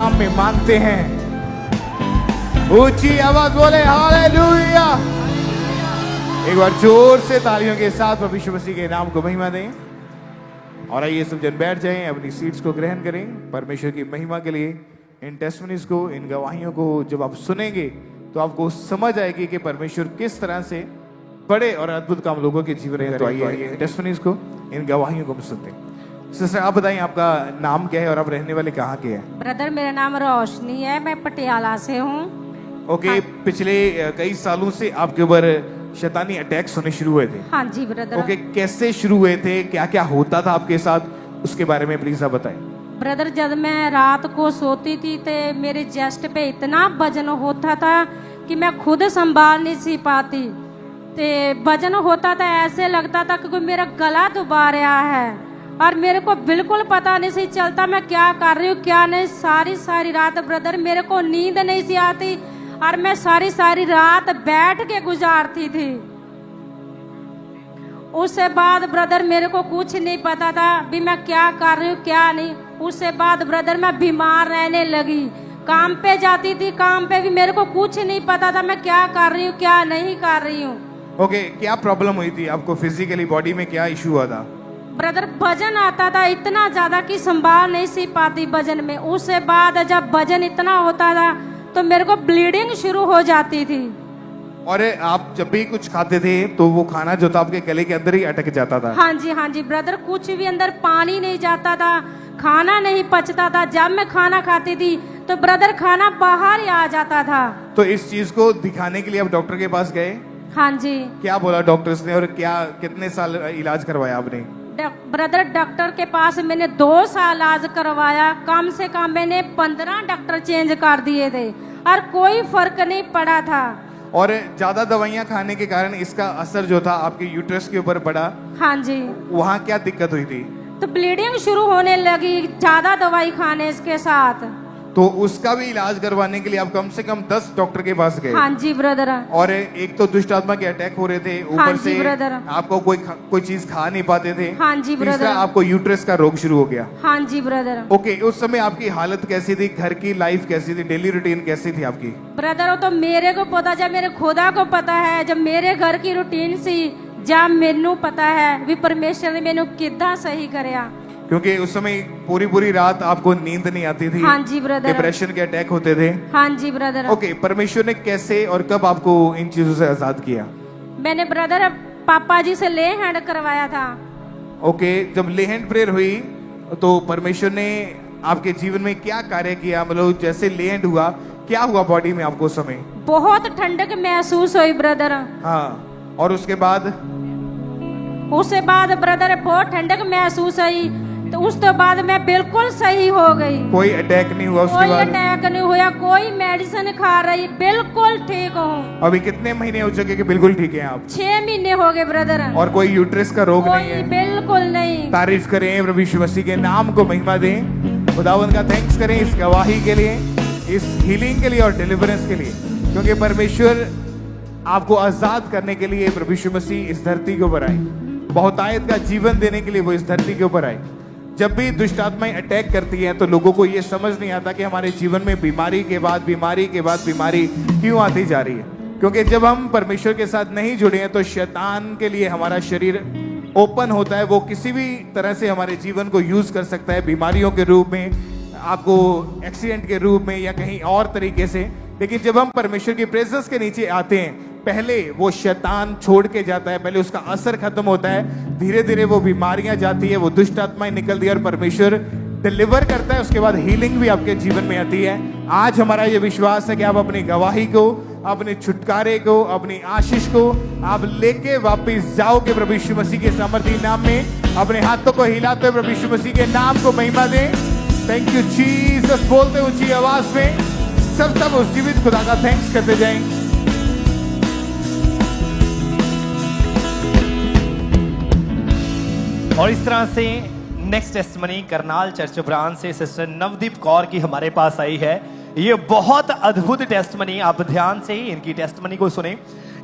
नाम में मांगते हैं। ऊंची आवाज बोले हालेलुया। एक बार जोर से तालियों के साथ प्रभु यीशु मसीह के नाम को महिमा दें। और आइए सब जन बैठ जाएं, अपनी सीट्स को ग्रहण करें। परमेश्वर की महिमा के लिए इन टेस्टमनीज को, इन गवाहियों को जब आप सुनेंगे तो आपको समझ आएगी कि परमेश्वर किस तरह से बड़े और अद्भुत काम लोगों के जीवन में। तो आइए टेस्टमनीज को, इन गवाहियों को सुनते हैं। सिस्टर आप बताइए आपका नाम क्या है और आप रहने वाले कहाँ के हैं? ब्रदर मेरा नाम रोशनी है, मैं पटियाला से हूँ। ओके, पिछले कई सालों से आपके ऊपर शैतानी अटैक्स होने शुरू हुए थे। हाँ जी ब्रदर। ओके, कैसे शुरू हुए थे, क्या क्या होता था आपके साथ, उसके बारे में प्लीज आप बताएं। ब्रदर जब मैं रात को सोती थी तो मेरे चेस्ट पे इतना वजन होता था कि मैं खुद संभाल नहीं सी पाती। ते वजन होता था, ऐसे लगता था कि मेरा गला दुबा रहा है और मेरे को बिल्कुल पता नहीं सी चलता मैं क्या कर रही हूँ क्या नहीं। सारी रात ब्रदर मेरे को नींद नहीं सी आती और मैं सारी रात बैठ के गुजारती थी। उससे बाद ब्रदर मेरे को कुछ नहीं पता था भी मैं क्या कर रही हूँ क्या नहीं। उससे बाद ब्रदर मैं बीमार रहने लगी, काम पे जाती थी, काम पे भी मेरे को कुछ नहीं पता था मैं क्या कर रही हूँ क्या नहीं कर रही हूँ। ओके, क्या प्रॉब्लम हुई थी आपको फिजिकली, बॉडी में क्या इशू हुआ था? ब्रदर वजन आता था इतना ज्यादा कि संभाल नहीं सी पाती वजन में। उससे बाद जब वजन इतना होता था तो मेरे को ब्लीडिंग शुरू हो जाती थी। और आप जब भी कुछ खाते थे तो वो खाना जो था आपके गले के अंदर ही अटक जाता था? हाँ जी ब्रदर, कुछ भी अंदर पानी नहीं जाता था, खाना नहीं पचता था। जब मैं खाना खाती थी तो ब्रदर खाना बाहर ही आ जाता था। तो इस चीज को दिखाने के लिए आप डॉक्टर के पास गए? हाँ जी। क्या बोला डॉक्टर्स ने और क्या कितने साल इलाज करवाया आपने? ब्रदर डॉक्टर के पास मैंने 2 साल इलाज करवाया, कम से कम मैंने 15 डॉक्टर चेंज कर दिए थे और कोई फर्क नहीं पड़ा था। और ज्यादा दवाइयाँ खाने के कारण इसका असर जो था आपके यूट्रस के ऊपर पड़ा? हाँ जी। वहाँ क्या दिक्कत हुई थी? तो ब्लीडिंग शुरू होने लगी ज्यादा दवाई खाने इसके साथ। तो उसका भी इलाज करवाने के लिए आप कम से कम 10 डॉक्टर के पास गए? हाँ जी ब्रदर। और एक तो दुष्ट आत्मा के अटैक हो रहे थे, ऊपर से आपको कोई चीज खा नहीं पाते थे। हाँ जी ब्रदर। आपको यूट्रस का रोग शुरू हो गया। हाँ जी ब्रदर। ओके, उस समय आपकी हालत कैसी थी, घर की लाइफ कैसी थी, डेली रूटीन कैसी थी आपकी? ब्रदर वो तो मेरे को पता, जब मेरे खुदा को पता है, जब मेरे घर की रूटीन सी जब मेनू पता है भी परमेश्वर ने मेनू कितना सही करया। क्योंकि उस समय पूरी रात आपको नींद नहीं आती थी। हाँ जी ब्रदर। डिप्रेशन के अटैक होते थे। हाँ जी ब्रदर। ओके, परमेश्वर ने कैसे और कब आपको इन चीजों से आजाद किया? मैंने ब्रदर पापा जी से ले हैंड करवाया था। ओके, जब ले हैंड प्रेयर हुई तो परमेश्वर ने आपके जीवन में क्या कार्य किया? मतलब जैसे ले हैंड हुआ, क्या हुआ बॉडी में आपको उस समय? बहुत ठंडक महसूस हुई ब्रदर। हाँ, और उसके बाद ब्रदर बहुत ठंडक महसूस हुई। तो उस तो बाद मैं बिल्कुल सही हो गई। कोई अटैक नहीं हुआ उसके बाद? कोई अटैक नहीं हुआ, कोई मेडिसिन खा रही, बिल्कुल ठीक हूँ। अभी कितने महीने हो चुके कि बिल्कुल ठीक हैं आप? 6 महीने हो गए ब्रदर। और कोई यूट्रस का रोग नहीं है? बिल्कुल नहीं। तारीफ करें प्रभु यीशु मसीह के नाम को महिमा दें, खुदावंद का थैंक्स करें इस गवाही के लिए, इस हीलिंग के लिए और डिलीवरेंस के लिए। क्योंकि परमेश्वर आपको आजाद करने के लिए प्रभु यीशु मसीह इस धरती के ऊपर आए, बहुतायत का जीवन देने के लिए वो इस धरती के ऊपर आए। जब भी दुष्ट आत्माएं अटैक करती हैं तो लोगों को ये समझ नहीं आता कि हमारे जीवन में बीमारी के बाद बीमारी क्यों आती जा रही है। क्योंकि जब हम परमेश्वर के साथ नहीं जुड़े हैं तो शैतान के लिए हमारा शरीर ओपन होता है, वो किसी भी तरह से हमारे जीवन को यूज कर सकता है, बीमारियों के रूप में, आपको एक्सीडेंट के रूप में या कहीं और तरीके से। लेकिन जब हम परमेश्वर की प्रेजेंस के नीचे आते हैं, पहले वो शैतान छोड़ के जाता है, पहले उसका असर खत्म होता है, धीरे धीरे वो बीमारियां जाती है, वो दुष्ट आत्माएं निकलती है और परमेश्वर डिलीवर करता है। उसके बाद हीलिंग भी आपके जीवन में आती है। आज हमारा ये विश्वास है कि आप अपनी गवाही को, अपने छुटकारे को, अपनी आशीष को आप लेके वापस जाओगे प्रभु यीशु मसीह के सामर्थी नाम में। अपने हाथों को हिलाते हुए प्रभु यीशु मसीह के नाम को महिमा दें। थैंक यू जीसस बोलते ऊंची आवाज में सब उस जीवित खुदा का थैंक्स करते जाएं। और इस तरह से next testimony Karnal church branch से सिस्टर नवदीप कौर की हमारे पास आई है। ये बहुत अद्भुत टेस्टमनी, आप ध्यान से ही इनकी टेस्टमनी को सुने।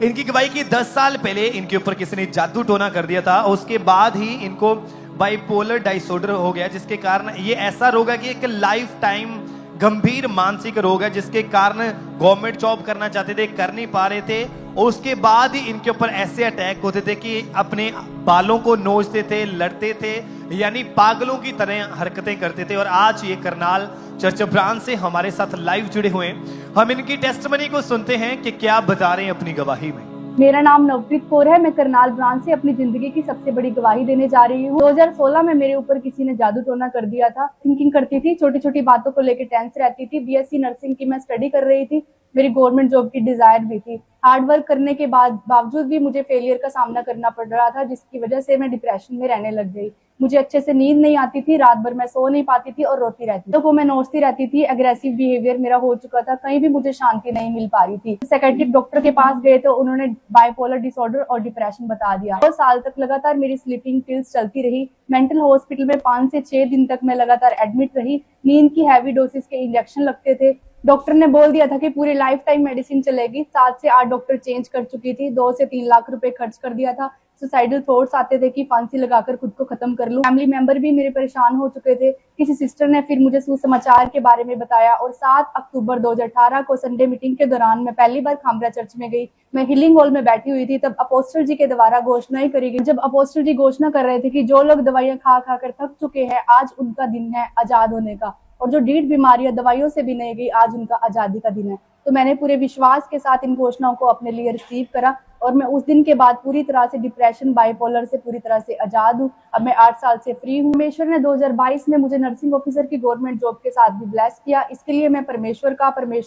इनकी गवाही की 10 साल पहले इनके ऊपर किसी ने जादू टोना कर दिया था, उसके बाद ही इनको बाइपोलर डिसऑर्डर हो गया, जिसके कारण ये ऐसा रोग है कि एक लाइफ टाइम गंभीर मानसिक रोग है जिसके कारण गवर्नमेंट जॉब करना चाहते थे, कर नहीं पा रहे थे। और उसके बाद ही इनके ऊपर ऐसे अटैक होते थे कि अपने बालों को नोचते थे, लड़ते थे, यानी पागलों की तरह हरकतें करते थे। और आज ये करनाल चर्च ब्रांच से हमारे साथ लाइव जुड़े हुए हैं। हम इनकी टेस्टमनी को सुनते हैं कि क्या बता रहे हैं अपनी गवाही में। मेरा नाम नवप्रीत कौर है। मैं करनाल ब्रांच से अपनी जिंदगी की सबसे बड़ी गवाही देने जा रही हूँ। 2016 में मेरे ऊपर किसी ने जादू टोना कर दिया था। थिंकिंग करती थी, छोटी छोटी बातों को लेकर टेंस रहती थी। बीएससी नर्सिंग की मैं स्टडी कर रही थी, मेरी गवर्नमेंट जॉब की डिजायर भी थी। हार्ड वर्क करने के बावजूद भी मुझे फेलियर का सामना करना पड़ रहा था, जिसकी वजह से मैं डिप्रेशन में रहने लग गई। मुझे अच्छे से नींद नहीं आती थी, रात भर मैं सो नहीं पाती थी और रोती रहती थी। तो वो मैं नोचती रहती थी। एग्रेसिव बिहेवियर मेरा हो चुका था, कहीं भी मुझे शांति नहीं मिल पा रही थी। साइकियाट्रिक डॉक्टर के पास गए तो उन्होंने बाइपोलर डिसऑर्डर और डिप्रेशन बता दिया। 2 साल तक लगातार मेरी स्लीपिंग पिल्स चलती रही। मेंटल हॉस्पिटल में 5 से 6 दिन तक मैं लगातार एडमिट रही। नींद की हैवी डोसेस के इंजेक्शन लगते थे। डॉक्टर ने बोल दिया था कि पूरी लाइफ टाइम मेडिसिन चलेगी। 7 से 8 डॉक्टर चेंज कर चुकी थी। 2 से 3 लाख रुपए खर्च कर दिया था। सुसाइडल थॉट्स आते थे कि फांसी लगाकर खुद को खत्म कर लूं। फैमिली मेंबर भी मेरे परेशान हो चुके थे। किसी सिस्टर ने फिर मुझे सुसमाचार के बारे में बताया और 7 अक्टूबर 2018 को संडे मीटिंग के दौरान मैं पहली बार खामरा चर्च में गई। मैं हीलिंग हॉल में बैठी हुई थी, तब अपोस्टल जी के द्वारा घोषणा करी गई। जब अपोस्टल जी घोषणा कर रहे थे कि जो लोग दवाइयां खा खा कर थक चुके हैं, आज उनका दिन है आजाद होने का, और जो ढीठ बीमारियां दवाइयों से भी नहीं गई, आज उनका आजादी का दिन है। तो मैंने पूरे विश्वास के साथ इन घोषणाओं को अपने लिए रिसीव करा और मैं उस दिन के बाद पूरी तरह से डिप्रेशन, बाइपोलर से पूरी तरह से आजाद हूँ। अब मैं 8 साल से फ्री हूँ। परमेश्वर ने 2022 में मुझे नर्सिंग ऑफिसर की गवर्नमेंट जॉब के साथ भी ब्लेस किया। इसके लिए मैं परमेश्वर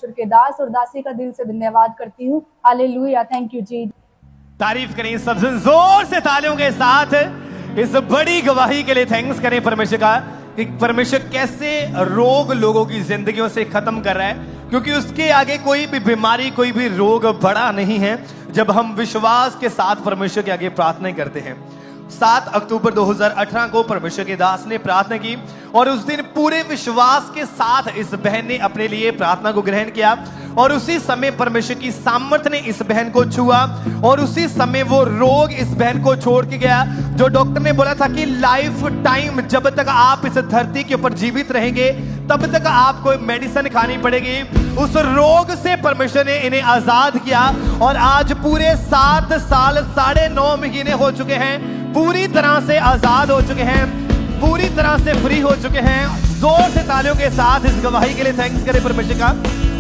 के दास और दासी का दिल से धन्यवाद करती हूँ। हालेलुया, थैंक यू जी। तारीफ करें सबसे जोर से तालियों के साथ इस बड़ी गवाही के लिए। थैंक्स करें परमेश्वर का कि परमेश्वर कैसे रोग लोगों की जिंदगियों से खत्म कर रहा है, क्योंकि उसके आगे कोई भी बीमारी, कोई भी रोग बड़ा नहीं है जब हम विश्वास के साथ परमेश्वर के आगे प्रार्थना करते हैं। 7 अक्टूबर 2018 को परमेश्वर के दास ने प्रार्थना की और उस दिन पूरे विश्वास के साथ इस बहन ने अपने लिए प्रार्थना को ग्रहण किया और उसी समय परमेश्वर की सामर्थ ने इस बहन को छुआ और उसी समय वो रोग इस बहन को छोड़ के गया। जो डॉक्टर ने बोला था कि लाइफ टाइम जब तक आप इस धरती के ऊपर जीवित रहेंगे तब तक आपको मेडिसिन खानी पड़ेगी, उस रोग से परमेश्वर ने इन्हें आजाद किया और आज पूरे 7 साल 9.5 महीने हो चुके हैं, पूरी तरह से आजाद हो चुके हैं, पूरी तरह से फ्री हो चुके हैं। जोर से तालियों के साथ इस गवाही के लिए थैंक्स करें परमेश्वर का।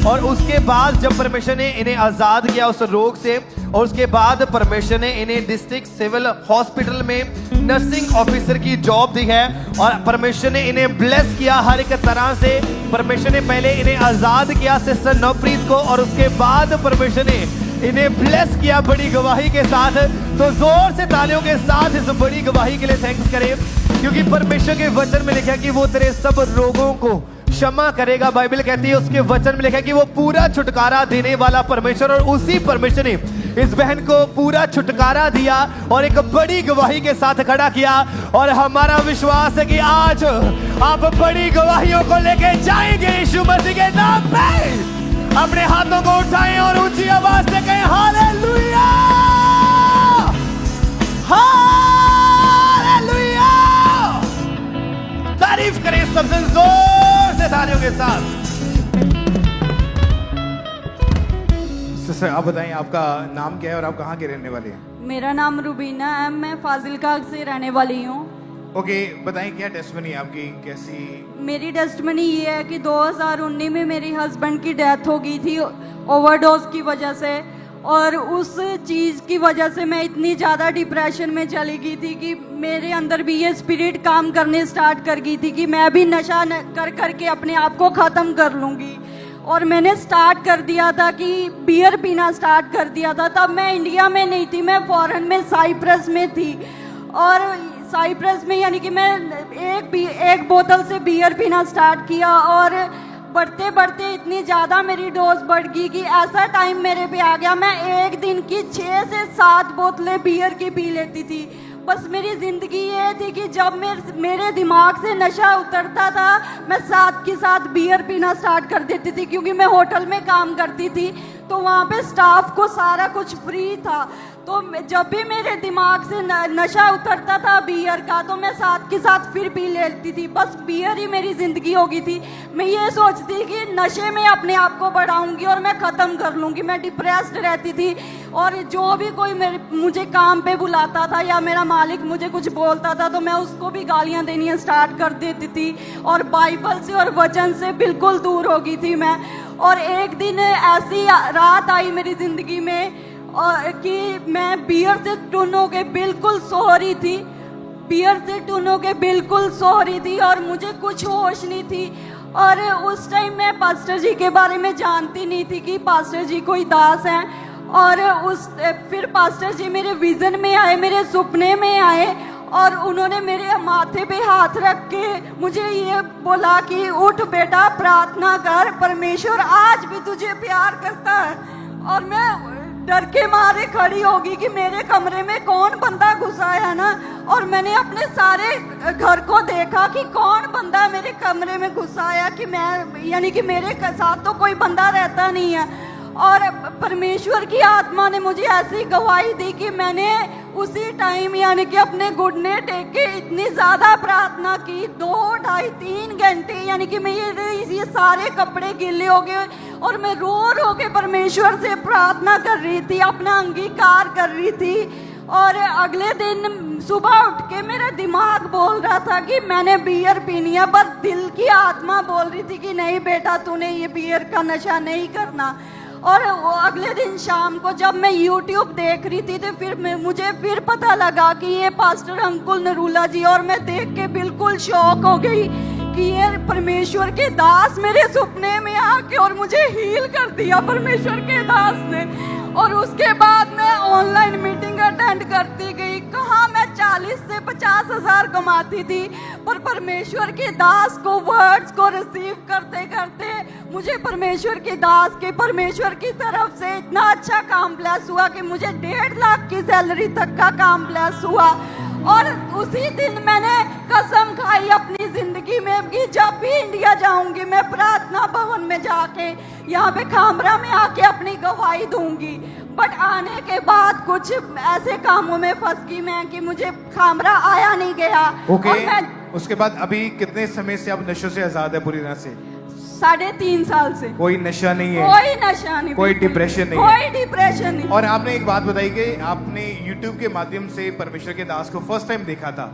और उसके बाद जब परमेश्वर ने इन्हें आजाद किया उस रोग से, और उसके बाद परमेश्वर ने इन्हें डिस्ट्रिक्ट सिविल हॉस्पिटल में नर्सिंग ऑफिसर की जॉब दी है और परमेश्वर ने इन्हें ब्लेस किया हर एक तरह से। परमेश्वर ने पहले इन्हें आजाद किया सिस्टर नवप्रीत को और उसके बाद परमेश्वर ने इन्हें ब्लेस किया बड़ी गवाही के साथ। तो जोर से तालियों के साथ इस बड़ी गवाही के लिए थैंक्स करें, क्योंकि परमेश्वर के वचन में लिखा है कि वो तेरे सब रोगों को क्षमा करेगा। बाइबल कहती है उसके वचन में लिखा है कि वो पूरा छुटकारा देने वाला परमेश्वर, और उसी परमेश्वर ने इस बहन को पूरा छुटकारा दिया और एक बड़ी गवाही के साथ खड़ा किया। और हमारा विश्वास है कि आज आप बड़ी गवाहियों को लेके जाएंगे यीशु मसीह के नाम पे। अपने हाथों को उठाएं और ऊंची आवाज से कहें हालेलुया, हालेलुया। तारीफ करें सबसे जोर से तालियों के साथ। सिस्टर आप बताइए आपका नाम क्या है और आप कहाँ के रहने वाले हैं? मेरा नाम रुबीना है, मैं फाजिलका से रहने वाली हूँ। ओके, बताइए क्या टेस्टमनी आपकी कैसी? मेरी टेस्टमनी ये है कि 2019 में मेरी हस्बैंड की डेथ हो गई थी ओवरडोज की वजह से, और उस चीज़ की वजह से मैं इतनी ज़्यादा डिप्रेशन में चली गई थी कि मेरे अंदर भी ये स्पिरिट काम करने स्टार्ट कर गई थी कि मैं भी नशा कर करके अपने आप को ख़त्म कर लूँगी। और मैंने स्टार्ट कर दिया था कि बियर पीना स्टार्ट कर दिया था। तब मैं इंडिया में नहीं थी, मैं फॉरेन में साइप्रस में थी, और साइप्रस में यानी कि मैं एक बोतल से बियर पीना स्टार्ट किया और बढ़ते बढ़ते इतनी ज़्यादा मेरी डोज बढ़ गई कि ऐसा टाइम मेरे पे आ गया मैं एक दिन की 6 से 7 बोतलें बियर की पी लेती थी। बस मेरी ज़िंदगी ये थी कि जब मेरे दिमाग से नशा उतरता था मैं साथ के साथ बियर पीना स्टार्ट कर देती थी, क्योंकि मैं होटल में काम करती थी तो वहाँ पे स्टाफ को सारा कुछ फ्री था। तो जब भी मेरे दिमाग से नशा उतरता था बियर का, तो मैं साथ के साथ फिर पी लेती थी। बस बियर ही मेरी ज़िंदगी हो गई थी। मैं ये सोचती कि नशे में अपने आप को बढ़ाऊंगी और मैं ख़त्म कर लूँगी। मैं डिप्रेस्ड रहती थी, और जो भी कोई मुझे काम पे बुलाता था या मेरा मालिक मुझे कुछ बोलता था तो मैं उसको भी गालियाँ देनी स्टार्ट कर देती थी, और बाइबल से और वचन से बिल्कुल दूर हो गई थी मैं। और एक दिन ऐसी रात आई मेरी ज़िंदगी में और कि मैं बियर से टून हो के बिल्कुल सो रही थी, बियर से टून हो के बिल्कुल सो रही थी, और मुझे कुछ होश नहीं थी। और उस टाइम मैं पास्टर जी के बारे में जानती नहीं थी कि पास्टर जी कोई दास हैं। और फिर पास्टर जी मेरे विजन में आए, मेरे सपने में आए, और उन्होंने मेरे माथे पे हाथ रख के मुझे ये बोला कि उठ बेटा, प्रार्थना कर, परमेश्वर आज भी तुझे प्यार करता है। और मैं डर के मारे खड़ी होगी कि मेरे कमरे में कौन बंदा घुसा है ना, और मैंने अपने सारे घर को देखा कि कौन बंदा मेरे कमरे में घुसा है, कि मैं यानी कि मेरे साथ तो कोई बंदा रहता नहीं है। और परमेश्वर की आत्मा ने मुझे ऐसी गवाही दी कि मैंने उसी टाइम यानी कि अपने घुटने टेक के इतनी ज़्यादा प्रार्थना की, 2, 2.5, 3 घंटे, यानी कि मैं ये सारे कपड़े गीले हो गए और मैं रो के परमेश्वर से प्रार्थना कर रही थी, अपना अंगीकार कर रही थी। और अगले दिन सुबह उठ के मेरा दिमाग बोल रहा था कि मैंने बियर पीनी है, पर दिल की आत्मा बोल रही थी कि नहीं बेटा, तूने ये बियर का नशा नहीं करना। और अगले दिन शाम को जब मैं YouTube देख रही थी तो फिर मुझे फिर पता लगा कि ये पास्टर अंकुल नरूला जी, और मैं देख के बिल्कुल शॉक हो गई कि ये परमेश्वर के दास मेरे सपने में आके और मुझे हील कर दिया परमेश्वर के दास ने। और उसके बाद मैं ऑनलाइन मीटिंग अटेंड करती गई। कहाँ मैं 40 से 50 हज़ार कमाती थी, पर परमेश्वर के दास को वर्ड्स को रिसीव करते करते मुझे परमेश्वर के दास के परमेश्वर की तरफ से इतना अच्छा काम ब्लेस हुआ कि मुझे 1.5 लाख की सैलरी तक का काम ब्लेस हुआ। और उसी दिन मैंने कसम खाई अपनी जिंदगी में कि जब भी इंडिया जाऊंगी मैं प्रार्थना भवन में जाके यहाँ पे खामरा में आके अपनी गवाही दूंगी। बट आने के बाद कुछ ऐसे कामों में फंस गई मैं कि मुझे खामरा आया नहीं गया। और उसके बाद अभी कितने समय से आप नशों से आजाद है पूरी तरह से? 3.5 साल से कोई नशा नहीं है, कोई नशा नहीं, कोई डिप्रेशन नहीं, कोई डिप्रेशन नहीं। और आपने एक बात बताई कि आपने YouTube के माध्यम से परमेश्वर के दास को फर्स्ट टाइम देखा था,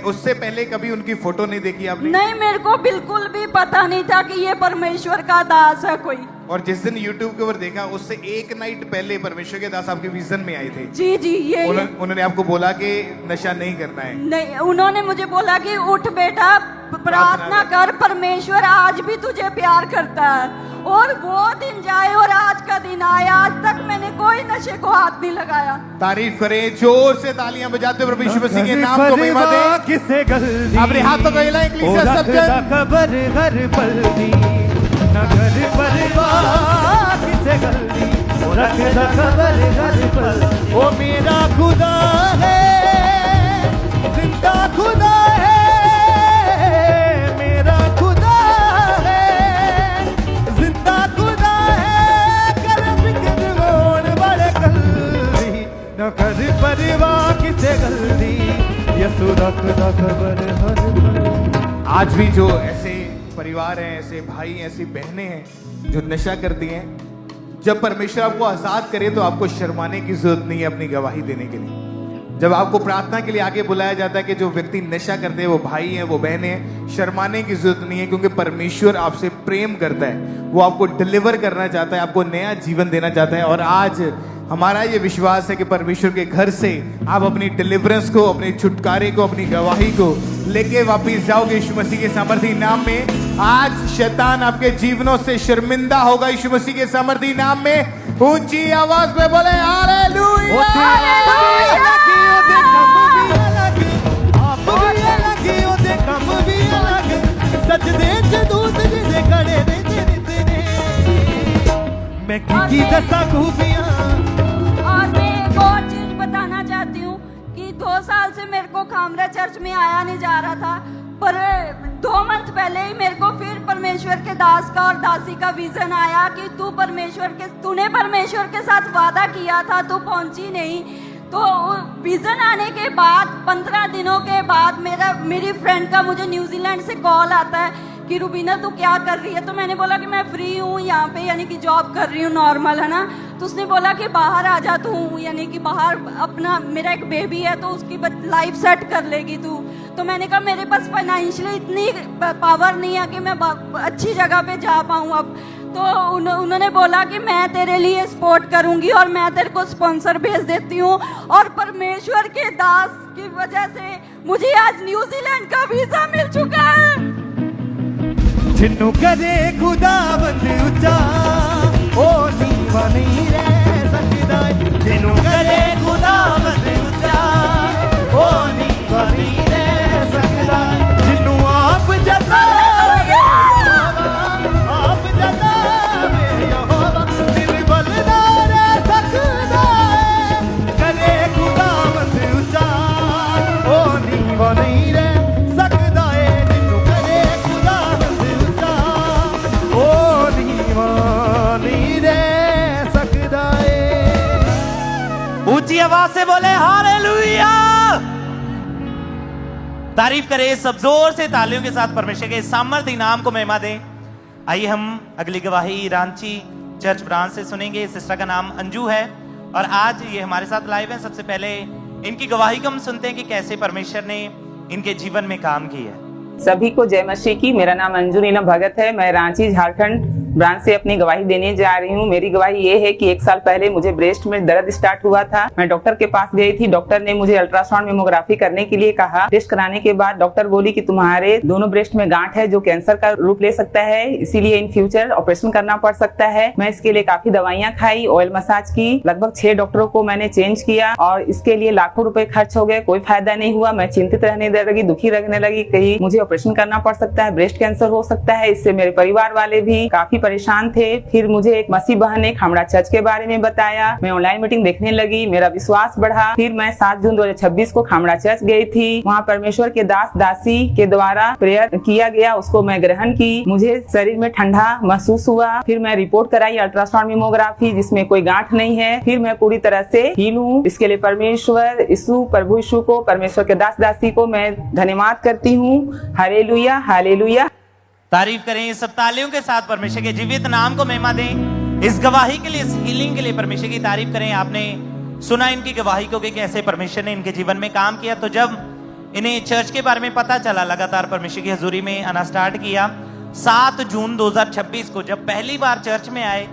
उससे पहले कभी उनकी फोटो नहीं देखी आपने? नहीं, मेरे को बिल्कुल भी पता नहीं था कि ये परमेश्वर का दास है कोई। और जिस दिन YouTube के ऊपर देखा उससे एक नाइट पहले परमेश्वर के दास आपके विजन में आए थे। जी जी, ये उन्होंने आपको बोला कि नशा नहीं करना है। नहीं, उन्होंने मुझे बोला कि उठ बेटा, प्रार्थना कर, परमेश्वर आज भी तुझे प्यार करता है। और वो दिन जाए और आज का दिन आए, आज तक मैंने कोई नशे को हाथ नहीं लगाया। तारीफ करें, जोर से तालियां बजाते हुए प्रभु यीशु मसीह के नाम को महिमा दें। किसे गलती अपने हाथों को हिलाएं, इक्लीसिया सब जन। खबर घर पल दी न घर परिवार किसे गलती, रख द खबर घर पल। ओ मेरा खुदा है, जिंदा खुदा है, मेरा खुदा है, जिंदा खुदा है, कर फिक्र मोर बड़े गलती न कर परिवार किसे गलती, यसु रख द खबर हर पल। आज भी जो ऐसे परिवार हैं, ऐसे भाई हैं, ऐसी बहनें हैं जो नशा करती हैं, जब परमेश्वर आपको आजाद करे तो आपको शर्माने की जरूरत नहीं है अपनी गवाही देने के लिए। जब आपको प्रार्थना के लिए आगे बुलाया जाता है कि जो व्यक्ति नशा करते हैं वो भाई हैं, वो बहनें हैं, शर्माने की जरूरत नहीं है, क्योंकि परमेश्वर आपसे प्रेम करता है। वो आपको डिलीवर करना चाहता है, आपको नया जीवन देना चाहता है। और आज हमारा ये विश्वास है कि परमेश्वर के घर से आप अपनी डिलीवरेंस को, अपने छुटकारे को, अपनी गवाही को लेके वापिस जाओगे यीशु मसीह के सामर्थी नाम में। आज शैतान आपके जीवनों से शर्मिंदा होगा यीशु मसीह के सामर्थी नाम में। ऊंची आवाज में बोले हालेलुया। और मैं एक और चीज बताना चाहती हूँ कि 2 साल से मेरे को खामरा चर्च में आया नहीं जा रहा था, पर 2 मंथ पहले ही मेरे को फिर परमेश्वर के दास का और दासी का विजन आया कि तूने परमेश्वर के साथ वादा किया था, तू पहुंची नहीं। तो विजन आने के बाद 15 दिनों के बाद मेरी फ्रेंड का मुझे न्यूजीलैंड से कॉल आता है कि रुबीना तू क्या कर रही है। तो मैंने बोला कि मैं फ्री हूँ यहाँ पे, यानी कि जॉब कर रही हूँ नॉर्मल, है ना। तो उसने बोला कि बाहर आ जा तू, यानी कि बाहर अपना, मेरा एक बेबी है तो उसकी लाइफ सेट कर लेगी तू। तो मैंने कहा मेरे पास फाइनेंशियली इतनी पावर नहीं है कि मैं अच्छी जगह पे जा पाऊँ अब। तो उन्होंने बोला कि मैं तेरे लिए सपोर्ट करूंगी और मैं तेरे को स्पॉन्सर भेज देती हूँ। और परमेश्वर के दास की वजह से मुझे आज न्यूजीलैंड का वीजा मिल चुका है। जिन्नू करे खुदावंद उच्चा ओ नीवा नहीं रह सकदा, जिन्नू करे खुदावंद उच्चा ओ नीवा नहीं रह सकदा, जिन्नू आप जतावे आप जतावे यहोवा निर्बल ना रह सकदा है, करे खुदावंद उच्चा ओ नीवा नहीं रह सकदा है, जिन्नू करे खुदावंद उच्चा ओ नीवा नहीं रह सकदा है। ऊंची आवाज से बोले हालेलुया। तारीफ करें सब जोर से तालियों के साथ परमेश्वर के सामर्थ्य नाम को महिमा दें। आइए हम अगली गवाही रांची चर्च ब्रांच से सुनेंगे। सिस्टर का नाम अंजू है और आज ये हमारे साथ लाइव है। सबसे पहले इनकी गवाही को हम सुनते हैं कि कैसे परमेश्वर ने इनके जीवन में काम किया है। सभी को जय मसीह की। मेरा नाम अंजू नीलम भगत है। मैं रांची झारखंड ब्रांच से अपनी गवाही देने जा रही हूँ। मेरी गवाही ये है कि 1 साल पहले मुझे ब्रेस्ट में दर्द स्टार्ट हुआ था। मैं डॉक्टर के पास गई थी। डॉक्टर ने मुझे अल्ट्रासाउंड मेमोग्राफी करने के लिए कहा। टेस्ट कराने के बाद डॉक्टर बोली कि तुम्हारे दोनों ब्रेस्ट में गांठ है जो कैंसर का रूप ले सकता है, इसीलिए इन फ्यूचर ऑपरेशन करना पड़ सकता है। मैं इसके लिए काफी दवाइयाँ खाई, ऑयल मसाज की, लगभग 6 डॉक्टरों को मैंने चेंज किया और इसके लिए लाखों रुपए खर्च हो गए, कोई फायदा नहीं हुआ। मैं चिंतित रहने लगी, दुखी रहने लगी, कहीं मुझे ऑपरेशन करना पड़ सकता है, ब्रेस्ट कैंसर हो सकता है। इससे मेरे परिवार वाले भी काफी परेशान थे। फिर मुझे एक मसीह बहन ने खामड़ा चर्च के बारे में बताया। मैं ऑनलाइन मीटिंग देखने लगी, मेरा विश्वास बढ़ा। फिर मैं 7 जून 2026 को खामड़ा चर्च गई थी। वहाँ परमेश्वर के दास दासी के द्वारा प्रेयर किया गया, उसको मैं ग्रहण की। मुझे शरीर में ठंडा महसूस हुआ। फिर मैं रिपोर्ट कराई अल्ट्रासाउंड मेमोग्राफी, जिसमें कोई गांठ नहीं है। फिर मैं पूरी तरह से हील हूँ। इसके लिए परमेश्वर यीशु, प्रभु यीशु को, परमेश्वर के दास दासी को मैं धन्यवाद करती हूँ। Hallelujah hallelujah. तारीफ करें सब तालियों के साथ परमेश्वर के जीवित नाम को महिमा दें। इस गवाही के लिए, इस हीलिंग के लिए परमेश्वर की तारीफ करें। आपने सुना इनकी गवाही को कि कैसे परमेश्वर ने इनके जीवन में काम किया। तो जब इन्हें चर्च के बारे में पता चला, लगातार परमेश्वर की हजूरी में आना स्टार्ट किया। 7 जून 2026 को जब पहली बार चर्च में आए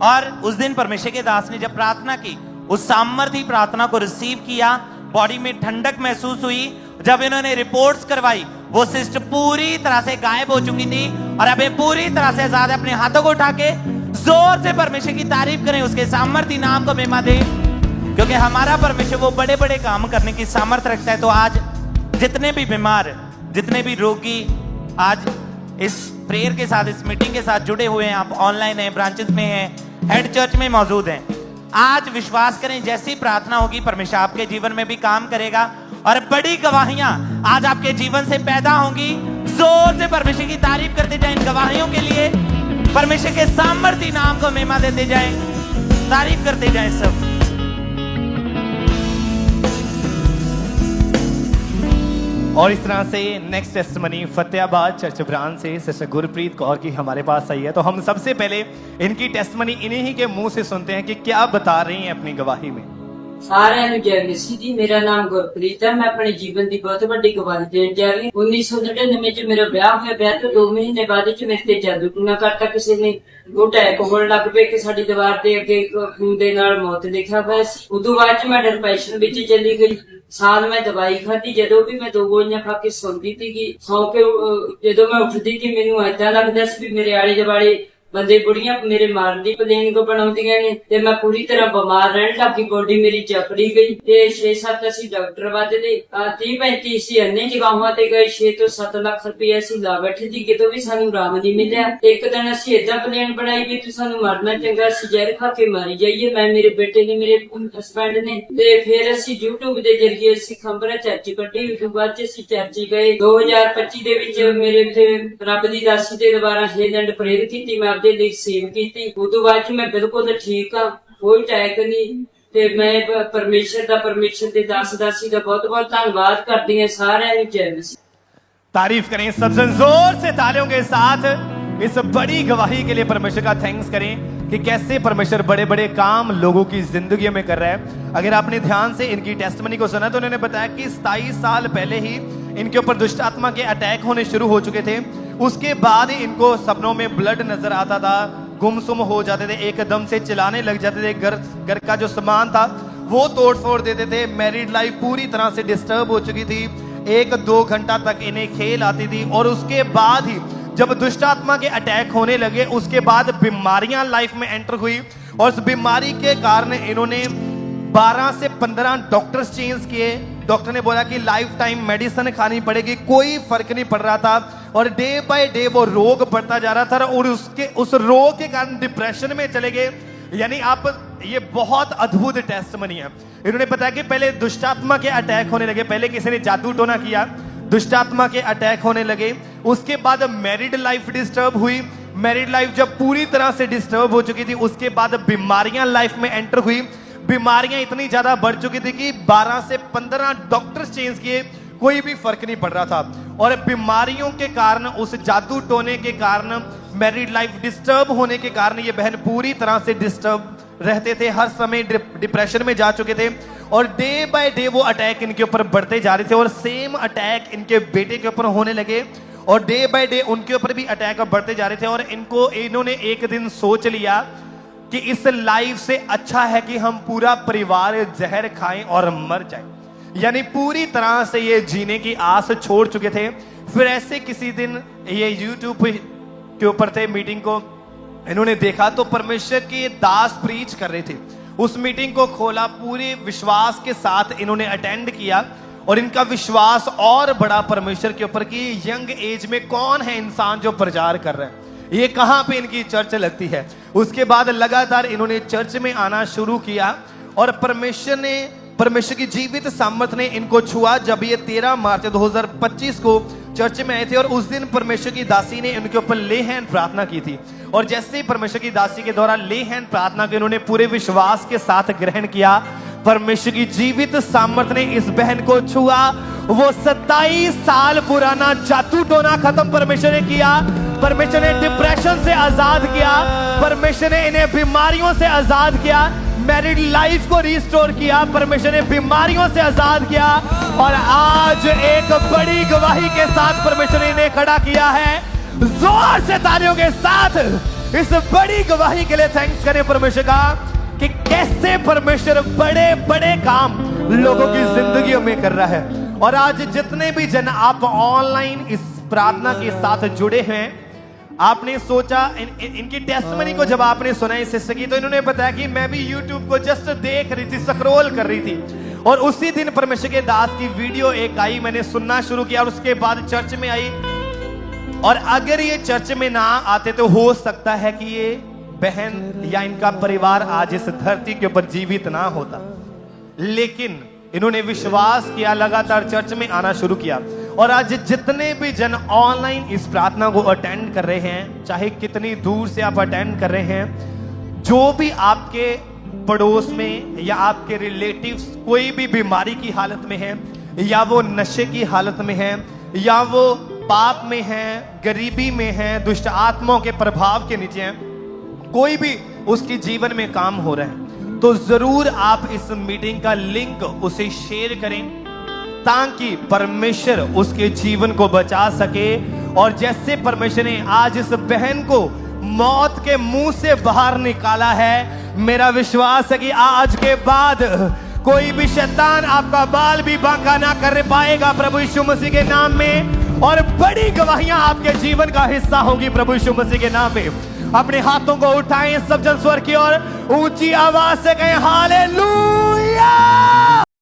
और उस दिन परमेश्वर के दास ने जब प्रार्थना की, उस सामर्थी प्रार्थना को रिसीव किया, बॉडी में ठंडक महसूस हुई। जब इन्होंने रिपोर्ट्स करवाई, वो सिस्ट पूरी तरह से गायब हो चुकी थी और अब ये पूरी तरह से आजाद है। अपने हाथों को उठा के जोर से परमेश्वर की तारीफ करें, उसके सामर्थ्य नाम को महिमा दें, क्योंकि हमारा परमेश्वर वो बड़े बड़े काम करने की सामर्थ्य रखता है। तो आज जितने भी बीमार, जितने भी रोगी आज इस प्रेयर के साथ, इस मीटिंग के साथ जुड़े हुए हैं, आप ऑनलाइन हैं, ब्रांचेस में हैं, हेड चर्च में मौजूद हैं, आज विश्वास करें जैसी प्रार्थना होगी परमेश्वर आपके जीवन में भी काम करेगा और बड़ी गवाहियां आज आपके जीवन से पैदा होंगी। जोर से परमेश्वर की तारीफ करते जाएं इन गवाहियों के लिए। परमेश्वर के सामर्थ्य नाम को महिमा देते जाएं, तारीफ करते जाएं सब। और इस तरह से next testimony Fatehabad church branch से सिस्टर गुरप्रीत कौर की हमारे पास आई है। तो हम सबसे पहले इनकी टेस्टमनी इन्हीं ही के मुंह से सुनते हैं कि क्या बता रही हैं अपनी गवाही में। ਸਾਰਿਆਂ ਨੂੰ ਜੈ ਮਸੀਹ ਦੀ। ਮੇਰਾ ਨਾਮ ਗੁਰਪ੍ਰੀਤ ਹੈ। ਮੈਂ ਆਪਣੇ ਜੀਵਨ ਦੀ ਬਹੁਤ ਵੱਡੀ ਗਵਾਹੀ ਦੇਣ ਜਾ ਰਹੀ ਹਾਂ। 1999 ਚ ਮੇਰਾ ਵਿਆਹ ਹੋਇਆ। ਵਿਆਹ ਤੋਂ 2 ਮਹੀਨੇ ਬਾਅਦ ਚ ਮੇਰੇ ਤੇ ਜਾਦੂ ਟੂਣਾ ਕਰਤਾ ਕਿਸੇ ਨੇ। ਉਹ ਅਟੈਕ ਹੋਣ ਲੱਗ ਪਏ ਕਿ ਸਾਡੀ ਦੀਵਾਰ ਦੇ ਅੱਗੇ ਖੂਨ ਦੇ ਨਾਲ ਮੌਤ ਲਿਖਿਆ ਹੋਇਆ ਸੀ। ਉਦੋਂ ਬਾਅਦ ਚ ਮੈਂ ਡਿਪਰੈਸ਼ਨ ਵਿੱਚ ਚਲੀ ਗਈ। ਸਾਲ ਮੈਂ ਦਵਾਈ ਖਾਧੀ। ਜਦੋਂ ਵੀ ਮੈਂ 2 ਗੋਲੀਆਂ ਖਾ ਕੇ ਸੌਂਦੀ ਸੀਗੀ, ਸੌਂ ਕੇ ਜਦੋਂ ਮੈਂ ਉੱਠਦੀ ਸੀ ਮੈਨੂੰ ਏਦਾਂ ਲੱਗਦਾ ਸੀ ਵੀ ਮੇਰੇ ਆਲੇ ਦੁਆਲੇ ਬੰਦੇ ਬੁੜੀਆਂ ਮੇਰੇ ਮਾਰਨ ਦੀ ਪਲੇਨ ਕੋ ਬਣਾਉਂਦੀਆਂ ਨੇ ਤੇ ਮੈਂ ਪੂਰੀ ਤਰ੍ਹਾਂ ਬਿਮਾਰ ਰਹਿਣ ਲੱਗੀ, ਬੋਡੀ ਮੇਰੀ ਜਕੜੀ ਗਈ ਤੇ 6-7 ਅਸੀਂ ਡਾਕਟਰ ਵਾਦੇ 30-35 ਸੀ ਅੰਨੇ ਜਗਾਵਾਂ ਤੇ ਗਏ, 6 ਤੋਂ 7 ਲੱਖ ਰੁਪਏ ਅਸੀਂ ਲਾ ਬੈਠੇ ਦੀ, ਕਿਤੋਂ ਵੀ ਸਾਨੂੰ ਆਰਾਮ ਨਹੀਂ ਮਿਲਿਆ। ਇੱਕ ਦਿਨ ਅਸੀਂ ਏਦਾਂ ਪਲੇਨ ਬਣਾਈ ਵੀ ਤੂੰ ਸਾਨੂੰ ਮਰਨਾ ਚੰਗਾ, ਅਸੀਂ ਜ਼ਹਿਰ ਖਾ ਕੇ ਮਾਰੀ ਜਾਈਏ, ਮੈਂ ਮੇਰੇ ਬੇਟੇ ਨੇ ਮੇਰੇ ਹਸਬੈਂਡ ਨੇ। ਤੇ ਫਿਰ ਅਸੀਂ YouTube ਦੇ ਜਰੀਏ ਅਸੀਂ ਖੰਬਰਾ ਚਰਚ ਕੱਢੀ, ਉਸ ਤੋਂ ਬਾਅਦ ਚ ਅਸੀਂ ਚਰਚ ਗਏ। 2025 ਦੇ ਵਿੱਚ ਮੇਰੇ ਤੇ ਰੱਬ ਦੀ ਦਾਸੀ ਤੇ ਦੁਬਾਰਾ ਹੀਲ ਐਂਡ ਪ੍ਰੇਅਰ ਕੀਤੀ, ਮੈਂ ਆਪਦੇ ਲਈ ਸੇਵ ਕੀਤੀ। ਉਸ ਤੋਂ ਬਾਅਦ ਚ ਮੈਂ ਬਿਲਕੁਲ ਠੀਕ ਆ, ਕੋਈ ਅਟੈਕ ਨਹੀਂ। ਤੇ ਮੈਂ ਪਰਮੇਸ਼ਰ ਦੇ ਦਾਸ-ਦਾਸੀ ਦਾ ਬਹੁਤ-ਬਹੁਤ ਧੰਨਵਾਦ ਕਰਦੀ ਹਾਂ। ਸਾਰਿਆਂ ਨੂੰ ਜੈ ਮਸੀਹ। तारीफ करें सबसे जोर से तालियों के साथ इस बड़ी गवाही के लिए परमेश्वर का थैंक्स करें कि कैसे परमेश्वर बड़े बड़े काम लोगों की जिंदगी में कर रहा है। अगर आपने ध्यान से इनकी टेस्टमनी को सुना तो उन्होंने बताया कि 27 साल पहले ही इनके ऊपर दुष्ट आत्मा के अटैक होने शुरू हो चुके थे। उसके बाद इनको सपनों में ब्लड नजर आता था, गुमसुम हो जाते थे, एकदम से चिल्लाने लग जाते थे, घर का जो सामान था वो तोड़ फोड़ देते थे। मैरिड लाइफ पूरी तरह से डिस्टर्ब हो चुकी थी, 1-2 घंटा तक इन्हें खेल आती थी। और उसके बाद ही जब दुष्ट आत्मा के अटैक होने लगे, उसके बाद बीमारियां लाइफ में एंटर हुई और उस बीमारी के कारण इन्होंने 12 से 15 डॉक्टर्स चेंज किए। डॉक्टर ने बोला कि लाइफ टाइम मेडिसिन खानी पड़ेगी, कोई फर्क नहीं पड़ रहा था और डे बाय डे वो रोग बढ़ता जा रहा था और उस रोग के कारण डिप्रेशन में चले गए। यानी आप ये बहुत अद्भुत टेस्टमनी है। इन्होंने बताया कि पहले दुष्टात्मा के अटैक होने लगे, पहले किसी ने जादू टोना किया, दुष्टात्मा के अटैक होने लगे। उसके बाद मैरिड लाइफ डिस्टर्ब हुई, मैरिड लाइफ जब पूरी तरह से डिस्टर्ब हो चुकी थी, उसके बाद बीमारियां लाइफ में एंटर हुई। बीमारियां इतनी ज्यादा बढ़ चुकी थी कि 12 से 15 डॉक्टर्स चेंज किए, कोई भी फर्क नहीं पड़ रहा था। और बीमारियों के कारण, उस जादू टोने के कारण, मैरिड लाइफ डिस्टर्ब होने के कारण ये बहन पूरी तरह से डिस्टर्ब रहते थे, हर समय डिप्रेशन में जा चुके थे और डे बाय डे वो अटैक इनके ऊपर बढ़ते जा रहे थे और सेम अटैक इनके बेटे के ऊपर होने लगे और डे बाय डे उनके ऊपर भी अटैक बढ़ते जा रहे थे। और इन्होंने एक दिन सोच लिया कि इस लाइफ से अच्छा है कि हम पूरा परिवार जहर खाएं और मर जाएं। यानी पूरी तरह से ये जीने की आस छोड़ चुके थे। फिर ऐसे किसी दिन ये यूट्यूब के ऊपर थे, मीटिंग को इन्होंने देखा तो परमेश्वर के दास प्रीच कर रहे थे। उस मीटिंग को खोला, पूरे विश्वास के साथ इन्होंने अटेंड किया और इनका विश्वास और बड़ा परमेश्वर के ऊपर कि यंग एज में कौन है इंसान जो प्रचार कर रहा है, ये कहां पे इनकी चर्च लगती है। उसके बाद लगातार इन्होंने चर्च में आना शुरू किया और परमेश्वर की जीवित सामर्थ ने इनको छुआ। जब ये 13 मार्च 2025 को चर्च में आए थे और उस दिन परमेश्वर की दासी ने इनके ऊपर ले हैंड प्रार्थना की थी और जैसे ही परमेश्वर की दासी के द्वारा ले हैंड प्रार्थना की, इन्होंने पूरे विश्वास के साथ ग्रहण किया। परमेश्वर की जीवित सामर्थ ने इस बहन को छुआ। वो 27 साल पुराना जादू टोना खत्म परमेश्वर ने किया। परमेश्वर ने डिप्रेशन से आजाद किया, परमेश्वर ने इन्हें बीमारियों से आजाद किया, मैरिड लाइफ को रिस्टोर किया, परमेश्वर ने बीमारियों से आजाद किया और आज एक बड़ी गवाही के साथ परमेश्वर ने इन्हें खड़ा किया है। जोर से तालियों के साथ इस बड़ी गवाही के लिए थैंक्स करें परमेश्वर का कि कैसे परमेश्वर बड़े बड़े काम लोगों की जिंदगियों में कर रहा है। और आज जितने भी जन आप ऑनलाइन इस प्रार्थना के साथ जुड़े हैं, आपने सोचा इनकी टेस्टमनी को जब आपने सुना इस सिस्टर की, तो इन्होंने बताया कि मैं भी YouTube को जस्ट देख रही थी, स्क्रॉल कर रही थी और उसी दिन परमेश्वर के दास की वीडियो एक आई, मैंने सुनना शुरू किया और उसके बाद चर्च में आई। और अगर ये चर्च में ना आते तो हो सकता है कि ये बहन या इनका परिवार आज इस धरती के ऊपर जीवित ना होता। लेकिन इन्होंने विश्वास किया, लगातार चर्च में आना शुरू किया और आज जितने भी जन ऑनलाइन इस प्रार्थना को अटेंड कर रहे हैं, चाहे कितनी दूर से आप अटेंड कर रहे हैं, जो भी आपके पड़ोस में या आपके रिलेटिव्स कोई भी बीमारी की हालत में है या वो नशे की हालत में है या वो पाप में है, गरीबी में है, दुष्ट आत्माओं के प्रभाव के नीचे है, कोई भी उसके जीवन में काम हो रहा है, तो जरूर आप इस मीटिंग का लिंक उसे शेयर करें ताकि परमेश्वर उसके जीवन को बचा सके। और जैसे परमेश्वर ने आज इस बहन को मौत के मुंह से बाहर निकाला है, मेरा विश्वास है कि आज के बाद कोई भी शैतान आपका बाल भी बांका ना कर पाएगा प्रभु यीशु मसीह के नाम में। और बड़ी गवाहियां आपके जीवन का हिस्सा होंगी प्रभु यीशु मसीह के नाम में। अपने हाथों को उठाएं सब जन स्वर की ओर, ऊंची आवाज से कहें हालेलुया।